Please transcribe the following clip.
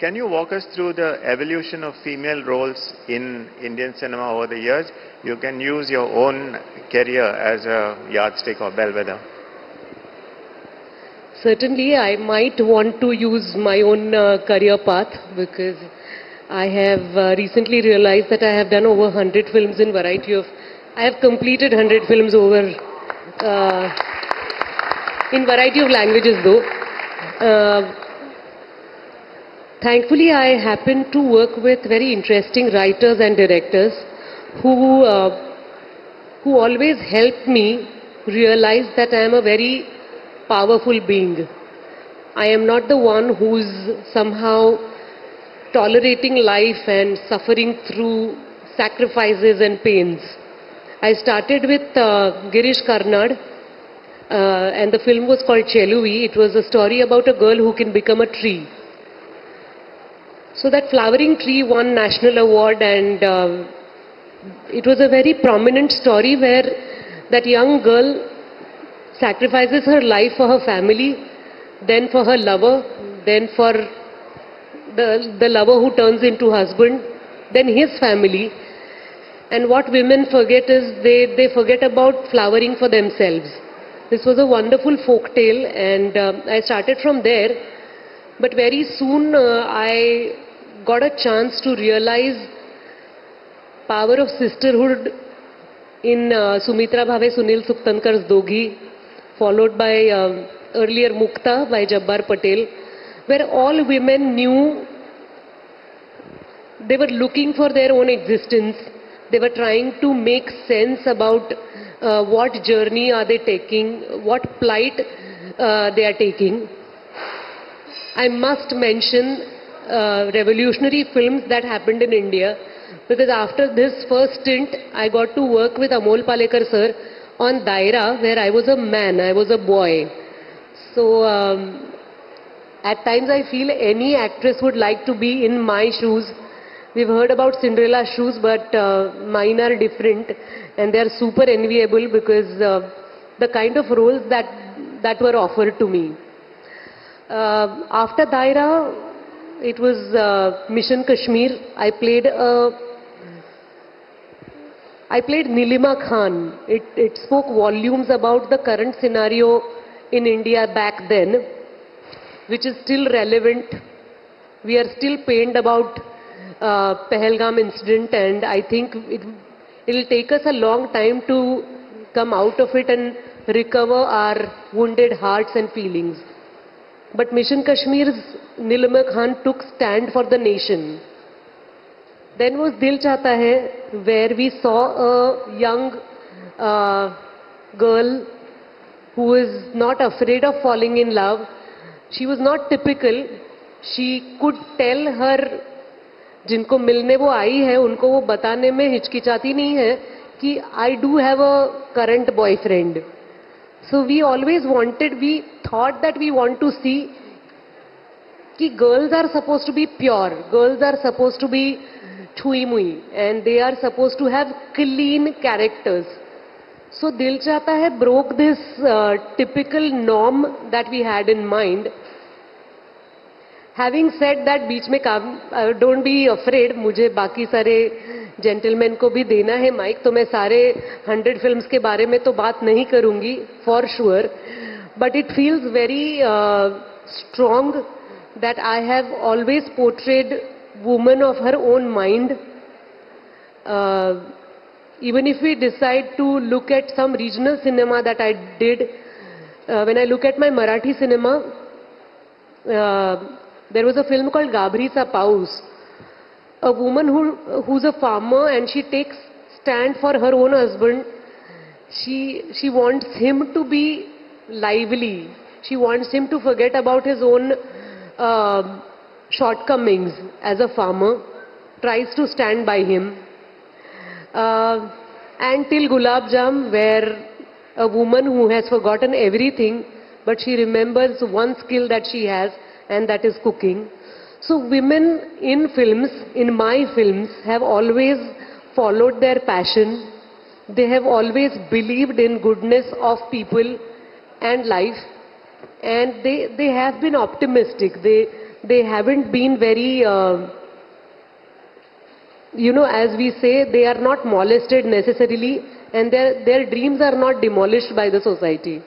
can you walk us through the evolution of female roles in Indian cinema over the years? You can use your own career as a yardstick or bellwether. Certainly, I might want to use my own career path, because I have recently realized that I have done over 100 films in variety of... I have completed 100 films over... in variety of languages though. Thankfully, I happen to work with very interesting writers and directors who always help me realize that I am a very powerful being. I am not the one who's somehow tolerating life and suffering through sacrifices and pains. I started with Girish Karnad, and the film was called Cheluvi. It was a story about a girl who can become a tree. So that flowering tree won national award, and it was a very prominent story where that young girl sacrifices her life for her family, then for her lover, then for the lover who turns into husband, then his family. And what women forget is they forget about flowering for themselves. This was a wonderful folk tale, and I started from there. But very soon I got a chance to realize power of sisterhood in Sumitra Bhave, Sunil Suktankar's Doghi, followed by earlier Mukta by Jabbar Patel, where all women knew they were looking for their own existence. They were trying to make sense about what journey are they taking, what plight they are taking. I must mention revolutionary films that happened in India, because after this first stint, I got to work with Amol Palekar sir on Daira, where I was a man, I was a boy. So at times I feel any actress would like to be in my shoes. We've heard about Cinderella's shoes, but mine are different, and they are super enviable because the kind of roles that were offered to me. After Daira, it was Mission Kashmir. I played Nilima Khan. It spoke volumes about the current scenario in India back then, which is still relevant. We are still pained about Pahalgam incident, and I think it will take us a long time to come out of it and recover our wounded hearts and feelings. But Mission Kashmir's Nilima Khan took stand for the nation. Then was Dil Chahta Hai, where we saw a young girl who is not afraid of falling in love. She was not typical. She could tell her, जिनको मिलने वो आई है, उनको वो बताने में हिचकिचाती नहीं है कि I do have a current boyfriend. So we always wanted, we thought that we want to see कि girls are supposed to be pure, girls are supposed to be chui mui, and they are supposed to have clean characters. So Dil Chahta Hai broke this typical norm that we had in mind. Having said that, बीच में काम, don't be afraid, मुझे बाकी सारे gentlemen को भी देना है mic, तो मैं सारे 100 films के बारे में तो बात नहीं करूँगी, for sure. But it feels very strong that I have always portrayed women of her own mind. Even if we decide to look at some regional cinema that I did, when I look at my Marathi cinema, there was a film called Gabri Sa Paus. A woman who's a farmer and she takes stand for her own husband. She wants him to be lively. She wants him to forget about his own shortcomings as a farmer. Tries to stand by him. And till Gulab Jam, where a woman who has forgotten everything, but she remembers one skill that she has, and that is cooking. So women in films, in my films, have always followed their passion. They have always believed in goodness of people and life, and they have been optimistic. They they haven't been very, as we say, they are not molested necessarily, and their dreams are not demolished by the society.